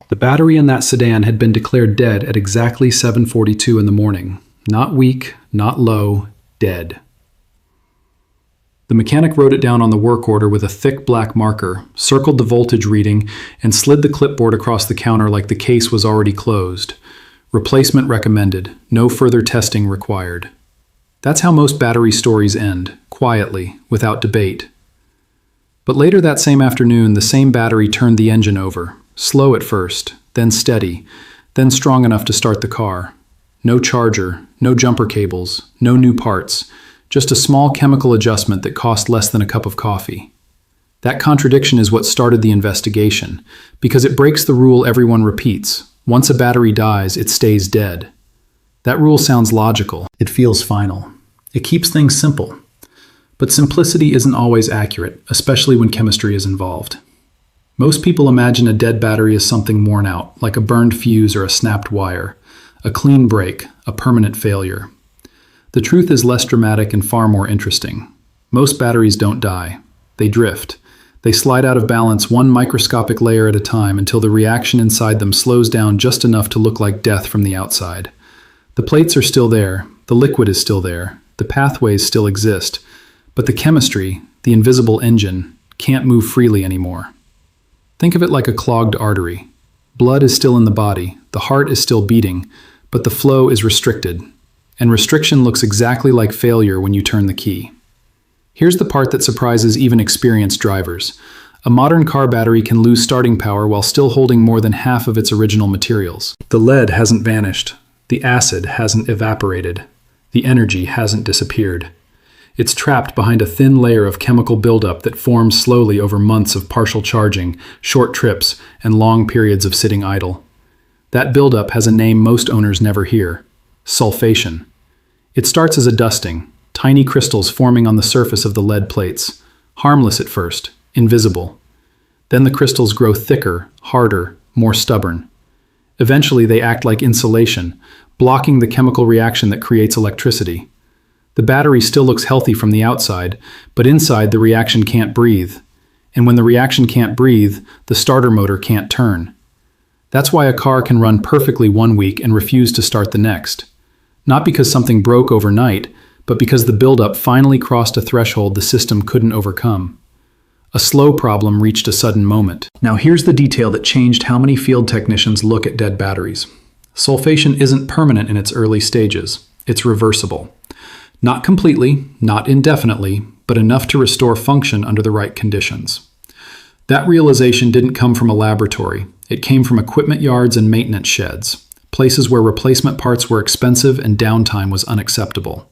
The battery in that sedan had been declared dead at exactly 7:42 in the morning. Not weak, not low, dead. The mechanic wrote it down on the work order with a thick black marker, circled the voltage reading, and slid the clipboard across the counter like the case was already closed. Replacement recommended. No further testing required. That's how most battery stories end, quietly, without debate. But later that same afternoon, the same battery turned the engine over. Slow at first, then steady, then strong enough to start the car. No charger, no jumper cables, no new parts, just a small chemical adjustment that cost less than a cup of coffee. That contradiction is what started the investigation, because it breaks the rule everyone repeats. Once a battery dies, it stays dead. That rule sounds logical. It feels final. It keeps things simple. But simplicity isn't always accurate, especially when chemistry is involved. Most people imagine a dead battery as something worn out, like a burned fuse or a snapped wire, a clean break, a permanent failure. The truth is less dramatic and far more interesting. Most batteries don't die. They drift. They slide out of balance one microscopic layer at a time until the reaction inside them slows down just enough to look like death from the outside. The plates are still there, the liquid is still there, the pathways still exist, but the chemistry, the invisible engine, can't move freely anymore. Think of it like a clogged artery. Blood is still in the body, the heart is still beating, but the flow is restricted. And restriction looks exactly like failure when you turn the key. Here's the part that surprises even experienced drivers. A modern car battery can lose starting power while still holding more than half of its original materials. The lead hasn't vanished. The acid hasn't evaporated. The energy hasn't disappeared. It's trapped behind a thin layer of chemical buildup that forms slowly over months of partial charging, short trips, and long periods of sitting idle. That buildup has a name most owners never hear: sulfation. It starts as a dusting, tiny crystals forming on the surface of the lead plates, harmless at first, invisible. Then the crystals grow thicker, harder, more stubborn. Eventually they act like insulation, blocking the chemical reaction that creates electricity. The battery still looks healthy from the outside, but inside the reaction can't breathe. And when the reaction can't breathe, the starter motor can't turn. That's why a car can run perfectly one week and refuse to start the next. Not because something broke overnight, but because the buildup finally crossed a threshold the system couldn't overcome. A slow problem reached a sudden moment. Now here's the detail that changed how many field technicians look at dead batteries. Sulfation isn't permanent in its early stages. It's reversible. Not completely, not indefinitely, but enough to restore function under the right conditions. That realization didn't come from a laboratory. It came from equipment yards and maintenance sheds, places where replacement parts were expensive and downtime was unacceptable.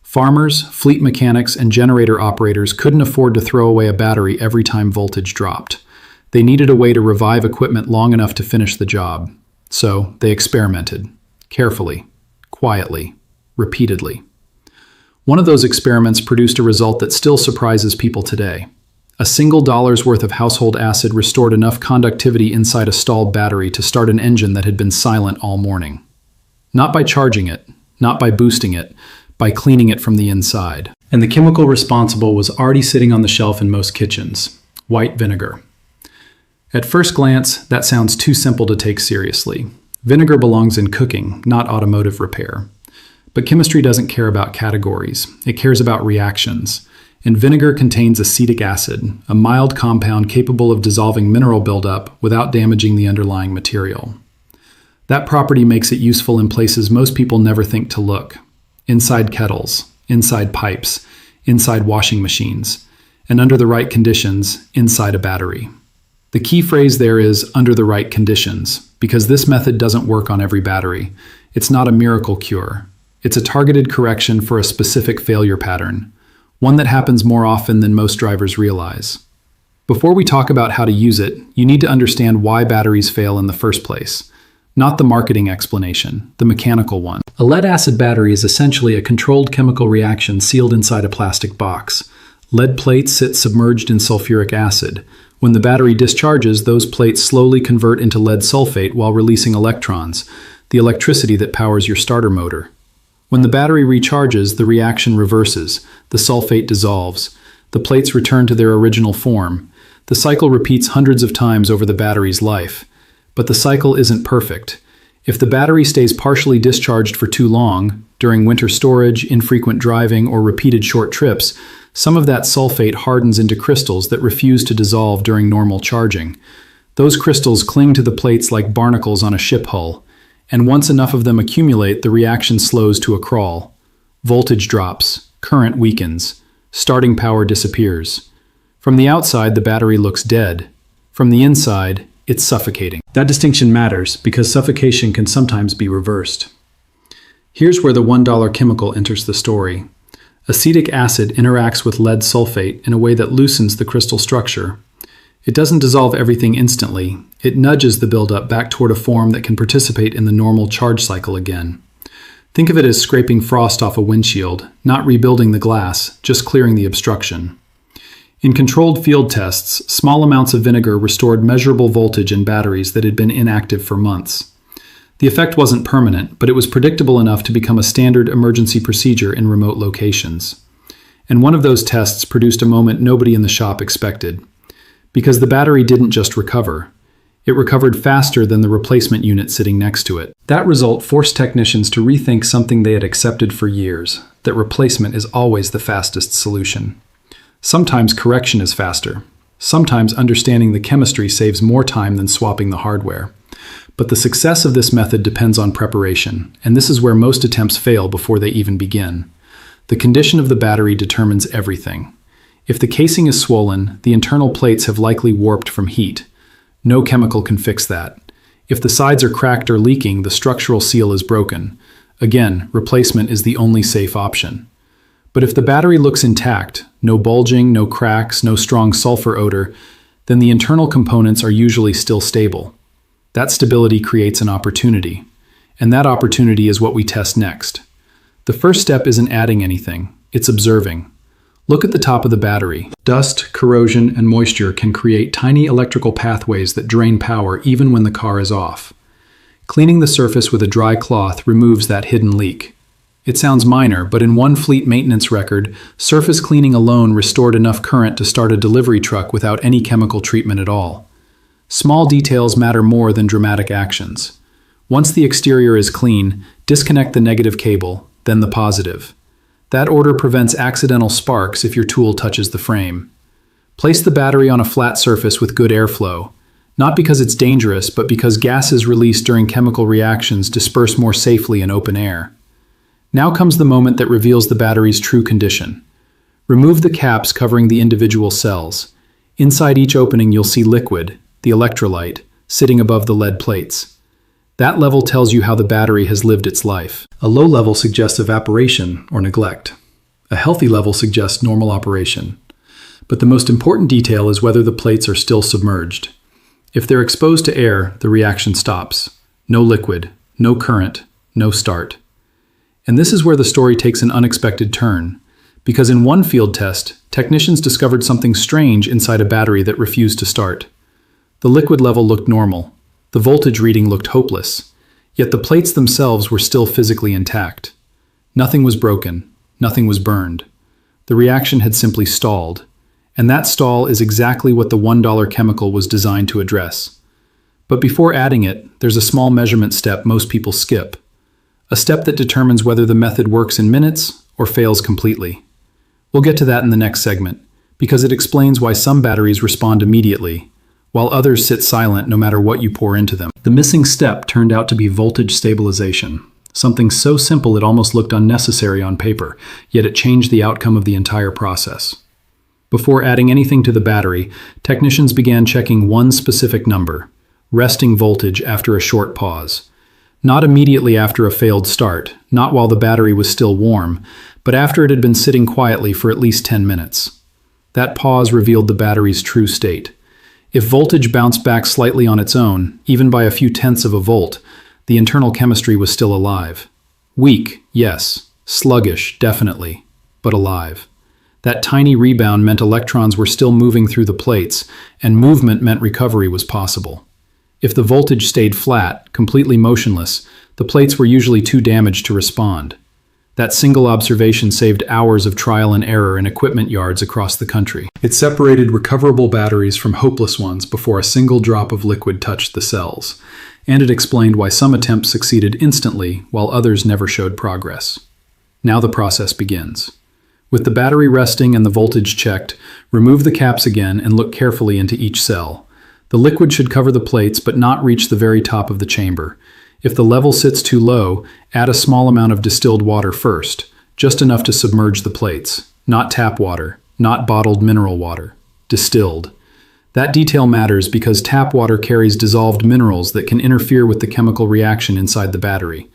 Farmers, fleet mechanics, and generator operators couldn't afford to throw away a battery every time voltage dropped. They needed a way to revive equipment long enough to finish the job. So they experimented, carefully, quietly, repeatedly. One of those experiments produced a result that still surprises people today. A single dollar's worth of household acid restored enough conductivity inside a stalled battery to start an engine that had been silent all morning. Not by charging it, not by boosting it, by cleaning it from the inside. And the chemical responsible was already sitting on the shelf in most kitchens: white vinegar. At first glance, that sounds too simple to take seriously. Vinegar belongs in cooking, not automotive repair. But chemistry doesn't care about categories. It cares about reactions. And vinegar contains acetic acid, a mild compound capable of dissolving mineral buildup without damaging the underlying material. That property makes it useful in places most people never think to look: inside kettles, inside pipes, inside washing machines, and under the right conditions, inside a battery. The key phrase there is "under the right conditions," because this method doesn't work on every battery. It's not a miracle cure. It's a targeted correction for a specific failure pattern, one that happens more often than most drivers realize. Before we talk about how to use it, you need to understand why batteries fail in the first place. Not the marketing explanation, the mechanical one. A lead-acid battery is essentially a controlled chemical reaction sealed inside a plastic box. Lead plates sit submerged in sulfuric acid. When the battery discharges, those plates slowly convert into lead sulfate while releasing electrons, the electricity that powers your starter motor. When the battery recharges, the reaction reverses. The sulfate dissolves. The plates return to their original form. The cycle repeats hundreds of times over the battery's life. But the cycle isn't perfect. If the battery stays partially discharged for too long, during winter storage, infrequent driving, or repeated short trips, some of that sulfate hardens into crystals that refuse to dissolve during normal charging. Those crystals cling to the plates like barnacles on a ship hull, and once enough of them accumulate, the reaction slows to a crawl. Voltage drops, current weakens, starting power disappears. From the outside, the battery looks dead. From the inside, it's suffocating. That distinction matters because suffocation can sometimes be reversed. Here's where the $1 chemical enters the story. Acetic acid interacts with lead sulfate in a way that loosens the crystal structure. It doesn't dissolve everything instantly. It nudges the buildup back toward a form that can participate in the normal charge cycle again. Think of it as scraping frost off a windshield, not rebuilding the glass, just clearing the obstruction. In controlled field tests, small amounts of vinegar restored measurable voltage in batteries that had been inactive for months. The effect wasn't permanent, but it was predictable enough to become a standard emergency procedure in remote locations. And one of those tests produced a moment nobody in the shop expected. Because the battery didn't just recover. It recovered faster than the replacement unit sitting next to it. That result forced technicians to rethink something they had accepted for years, that replacement is always the fastest solution. Sometimes correction is faster. Sometimes understanding the chemistry saves more time than swapping the hardware. But the success of this method depends on preparation, and this is where most attempts fail before they even begin. The condition of the battery determines everything. If the casing is swollen, the internal plates have likely warped from heat. No chemical can fix that. If the sides are cracked or leaking, the structural seal is broken. Again, replacement is the only safe option. But if the battery looks intact, no bulging, no cracks, no strong sulfur odor, then the internal components are usually still stable. That stability creates an opportunity, and that opportunity is what we test next. The first step isn't adding anything, it's observing. Look at the top of the battery. Dust, corrosion, and moisture can create tiny electrical pathways that drain power even when the car is off. Cleaning the surface with a dry cloth removes that hidden leak. It sounds minor, but in one fleet maintenance record, surface cleaning alone restored enough current to start a delivery truck without any chemical treatment at all. Small details matter more than dramatic actions. Once the exterior is clean, disconnect the negative cable, then the positive. That order prevents accidental sparks if your tool touches the frame. Place the battery on a flat surface with good airflow, not because it's dangerous, but because gases released during chemical reactions disperse more safely in open air. Now comes the moment that reveals the battery's true condition. Remove the caps covering the individual cells. Inside each opening you'll see liquid, the electrolyte, sitting above the lead plates. That level tells you how the battery has lived its life. A low level suggests evaporation or neglect. A healthy level suggests normal operation. But the most important detail is whether the plates are still submerged. If they're exposed to air, the reaction stops. No liquid, no current, no start. And this is where the story takes an unexpected turn, because in one field test, technicians discovered something strange inside a battery that refused to start. The liquid level looked normal. The voltage reading looked hopeless. Yet the plates themselves were still physically intact. Nothing was broken. Nothing was burned. The reaction had simply stalled. And that stall is exactly what the $1 chemical was designed to address. But before adding it, there's a small measurement step most people skip. A step that determines whether the method works in minutes or fails completely. We'll get to that in the next segment, because it explains why some batteries respond immediately, while others sit silent no matter what you pour into them. The missing step turned out to be voltage stabilization, something so simple it almost looked unnecessary on paper, yet it changed the outcome of the entire process. Before adding anything to the battery, technicians began checking one specific number, resting voltage after a short pause. Not immediately after a failed start, not while the battery was still warm, but after it had been sitting quietly for at least 10 minutes. That pause revealed the battery's true state. If voltage bounced back slightly on its own, even by a few tenths of a volt, the internal chemistry was still alive. Weak, yes. Sluggish, definitely. But alive. That tiny rebound meant electrons were still moving through the plates, and movement meant recovery was possible. If the voltage stayed flat, completely motionless, the plates were usually too damaged to respond. That single observation saved hours of trial and error in equipment yards across the country. It separated recoverable batteries from hopeless ones before a single drop of liquid touched the cells, and it explained why some attempts succeeded instantly while others never showed progress. Now the process begins. With the battery resting and the voltage checked, remove the caps again and look carefully into each cell. The liquid should cover the plates but not reach the very top of the chamber. If the level sits too low, add a small amount of distilled water first, just enough to submerge the plates. Not tap water, not bottled mineral water. Distilled. That detail matters because tap water carries dissolved minerals that can interfere with the chemical reaction inside the battery.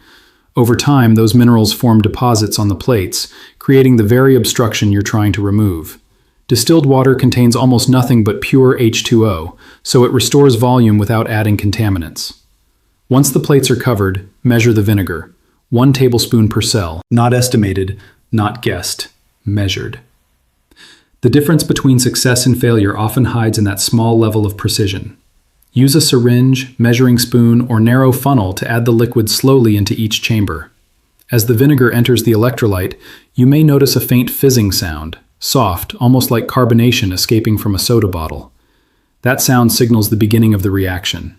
Over time, those minerals form deposits on the plates, creating the very obstruction you're trying to remove. Distilled water contains almost nothing but pure H2O, so it restores volume without adding contaminants. Once the plates are covered, measure the vinegar. 1 tablespoon per cell. Not estimated, not guessed, measured. The difference between success and failure often hides in that small level of precision. Use a syringe, measuring spoon, or narrow funnel to add the liquid slowly into each chamber. As the vinegar enters the electrolyte, you may notice a faint fizzing sound, soft, almost like carbonation escaping from a soda bottle. That sound signals the beginning of the reaction.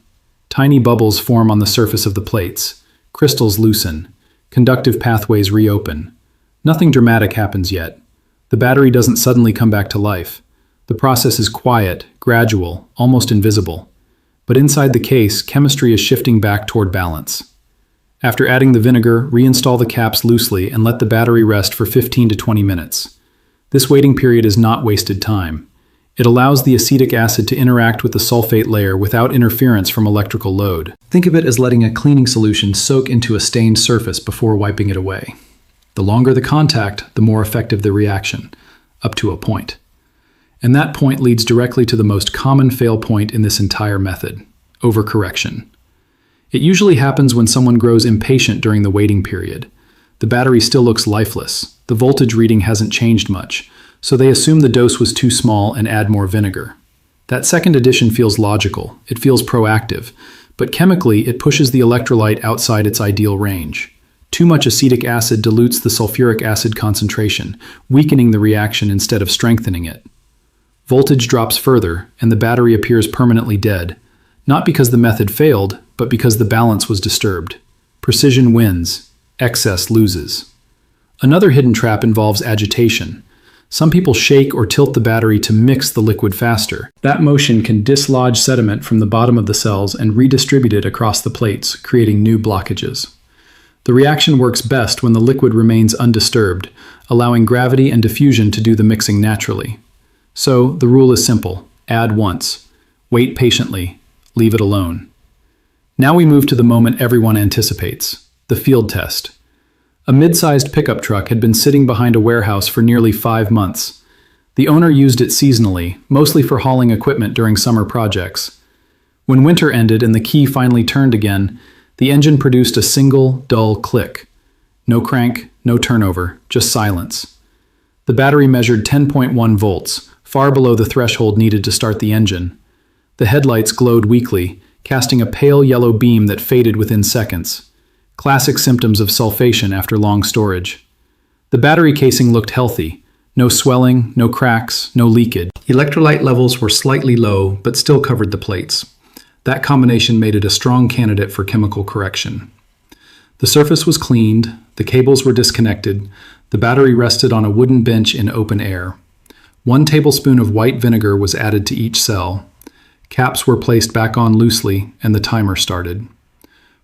Tiny bubbles form on the surface of the plates. Crystals loosen. Conductive pathways reopen. Nothing dramatic happens yet. The battery doesn't suddenly come back to life. The process is quiet, gradual, almost invisible. But inside the case, chemistry is shifting back toward balance. After adding the vinegar, reinstall the caps loosely and let the battery rest for 15 to 20 minutes. This waiting period is not wasted time. It allows the acetic acid to interact with the sulfate layer without interference from electrical load. Think of it as letting a cleaning solution soak into a stained surface before wiping it away. The longer the contact, the more effective the reaction, up to a point. And that point leads directly to the most common fail point in this entire method: overcorrection. It usually happens when someone grows impatient during the waiting period. The battery still looks lifeless. The voltage reading hasn't changed much, so they assume the dose was too small and add more vinegar. That second addition feels logical, it feels proactive, but chemically it pushes the electrolyte outside its ideal range. Too much acetic acid dilutes the sulfuric acid concentration, weakening the reaction instead of strengthening it. Voltage drops further, and the battery appears permanently dead, not because the method failed, but because the balance was disturbed. Precision wins, excess loses. Another hidden trap involves agitation. Some people shake or tilt the battery to mix the liquid faster. That motion can dislodge sediment from the bottom of the cells and redistribute it across the plates, creating new blockages. The reaction works best when the liquid remains undisturbed, allowing gravity and diffusion to do the mixing naturally. So, the rule is simple: add once, wait patiently, leave it alone. Now we move to the moment everyone anticipates: the field test. A mid-sized pickup truck had been sitting behind a warehouse for nearly 5 months. The owner used it seasonally, mostly for hauling equipment during summer projects. When winter ended and the key finally turned again, the engine produced a single, dull click. No crank, no turnover, just silence. The battery measured 10.1 volts, far below the threshold needed to start the engine. The headlights glowed weakly, casting a pale yellow beam that faded within seconds. Classic symptoms of sulfation after long storage. The battery casing looked healthy. No swelling, no cracks, no leakage. Electrolyte levels were slightly low, but still covered the plates. That combination made it a strong candidate for chemical correction. The surface was cleaned, the cables were disconnected, the battery rested on a wooden bench in open air. 1 tablespoon of white vinegar was added to each cell. Caps were placed back on loosely, and the timer started.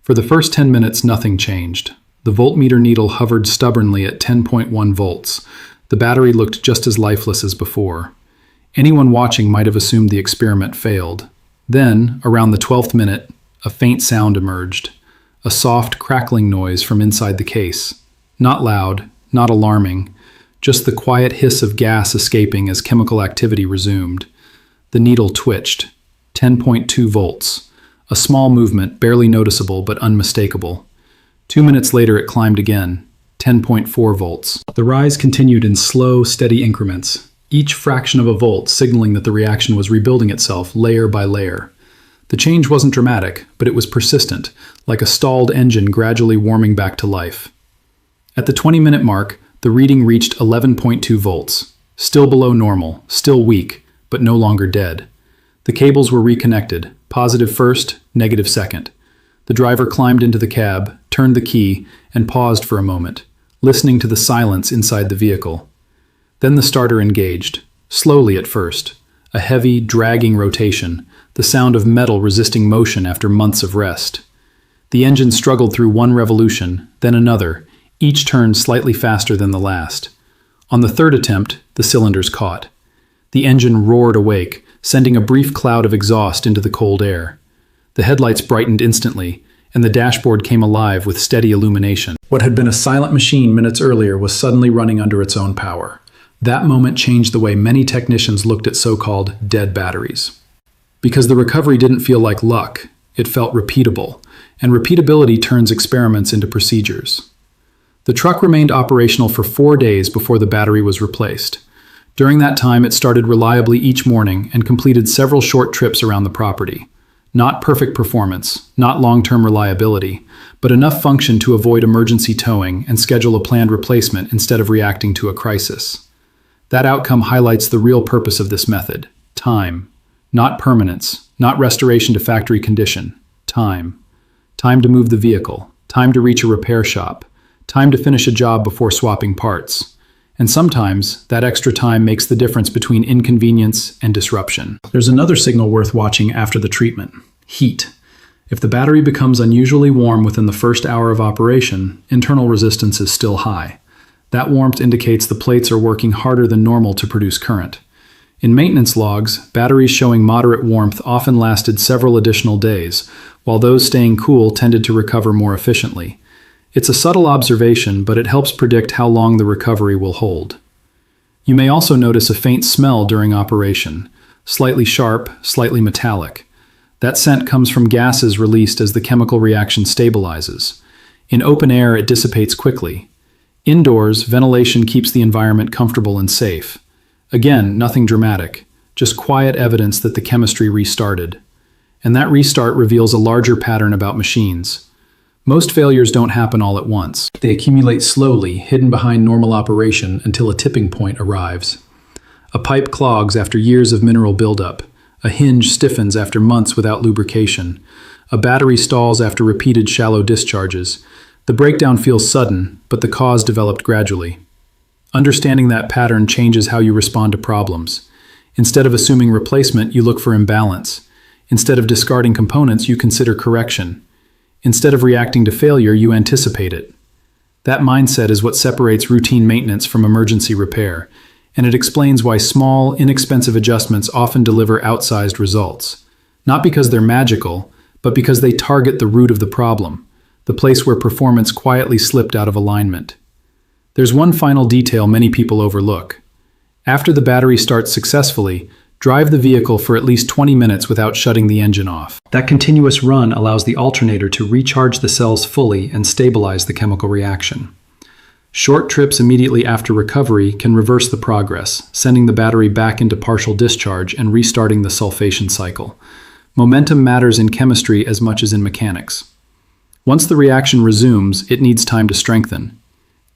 For the first 10 minutes, nothing changed. The voltmeter needle hovered stubbornly at 10.1 volts. The battery looked just as lifeless as before. Anyone watching might have assumed the experiment failed. Then, around the 12th minute, a faint sound emerged. A soft, crackling noise from inside the case. Not loud, not alarming, just the quiet hiss of gas escaping as chemical activity resumed. The needle twitched. 10.2 volts. A small movement, barely noticeable but unmistakable. 2 minutes later it climbed again, 10.4 volts. The rise continued in slow, steady increments, each fraction of a volt signaling that the reaction was rebuilding itself layer by layer. The change wasn't dramatic, but it was persistent, like a stalled engine gradually warming back to life. At the 20-minute mark, the reading reached 11.2 volts. Still below normal, still weak, but no longer dead. The cables were reconnected, positive first, negative second. The driver climbed into the cab, turned the key, and paused for a moment, listening to the silence inside the vehicle. Then the starter engaged, slowly at first, a heavy, dragging rotation, the sound of metal resisting motion after months of rest. The engine struggled through one revolution, then another, each turn slightly faster than the last. On the third attempt, the cylinders caught. The engine roared awake, sending a brief cloud of exhaust into the cold air. The headlights brightened instantly, and the dashboard came alive with steady illumination. What had been a silent machine minutes earlier was suddenly running under its own power. That moment changed the way many technicians looked at so-called dead batteries. Because the recovery didn't feel like luck, it felt repeatable, and repeatability turns experiments into procedures. The truck remained operational for 4 days before the battery was replaced. During that time, it started reliably each morning and completed several short trips around the property. Not perfect performance, not long-term reliability, but enough function to avoid emergency towing and schedule a planned replacement instead of reacting to a crisis. That outcome highlights the real purpose of this method: time. Not permanence, not restoration to factory condition. Time. Time to move the vehicle, time to reach a repair shop, time to finish a job before swapping parts. And sometimes, that extra time makes the difference between inconvenience and disruption. There's another signal worth watching after the treatment: heat. If the battery becomes unusually warm within the first hour of operation, internal resistance is still high. That warmth indicates the plates are working harder than normal to produce current. In maintenance logs, batteries showing moderate warmth often lasted several additional days, while those staying cool tended to recover more efficiently. It's a subtle observation, but it helps predict how long the recovery will hold. You may also notice a faint smell during operation, slightly sharp, slightly metallic. That scent comes from gases released as the chemical reaction stabilizes. In open air, it dissipates quickly. Indoors, ventilation keeps the environment comfortable and safe. Again, nothing dramatic, just quiet evidence that the chemistry restarted. And that restart reveals a larger pattern about machines. Most failures don't happen all at once. They accumulate slowly, hidden behind normal operation until a tipping point arrives. A pipe clogs after years of mineral buildup. A hinge stiffens after months without lubrication. A battery stalls after repeated shallow discharges. The breakdown feels sudden, but the cause developed gradually. Understanding that pattern changes how you respond to problems. Instead of assuming replacement, you look for imbalance. Instead of discarding components, you consider correction. Instead of reacting to failure, you anticipate it. That mindset is what separates routine maintenance from emergency repair, and it explains why small, inexpensive adjustments often deliver outsized results. Not because they're magical, but because they target the root of the problem, the place where performance quietly slipped out of alignment. There's one final detail many people overlook. After the battery starts successfully, drive the vehicle for at least 20 minutes without shutting the engine off. That continuous run allows the alternator to recharge the cells fully and stabilize the chemical reaction. Short trips immediately after recovery can reverse the progress, sending the battery back into partial discharge and restarting the sulfation cycle. Momentum matters in chemistry as much as in mechanics. Once the reaction resumes, it needs time to strengthen.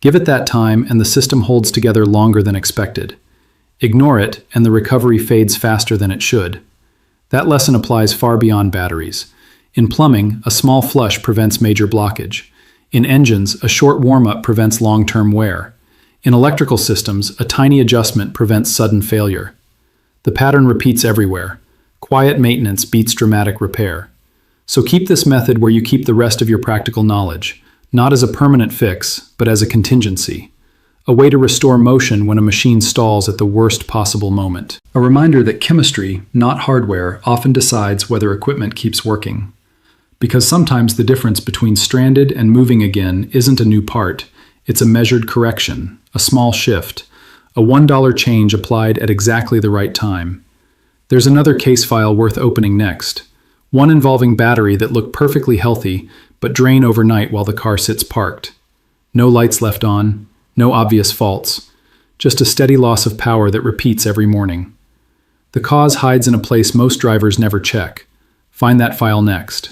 Give it that time and the system holds together longer than expected. Ignore it and the recovery fades faster than it should. That lesson applies far beyond batteries. In plumbing, a small flush prevents major blockage. In engines, a short warm-up prevents long-term wear. In electrical systems, a tiny adjustment prevents sudden failure. The pattern repeats everywhere. Quiet maintenance beats dramatic repair. So keep this method where you keep the rest of your practical knowledge, not as a permanent fix, but as a contingency. A way to restore motion when a machine stalls at the worst possible moment. A reminder that chemistry, not hardware, often decides whether equipment keeps working. Because sometimes the difference between stranded and moving again isn't a new part, it's a measured correction, a small shift, a $1 change applied at exactly the right time. There's another case file worth opening next, one involving battery that looked perfectly healthy, but drain overnight while the car sits parked. No lights left on, no obvious faults, just a steady loss of power that repeats every morning. The cause hides in a place most drivers never check. Find that file next.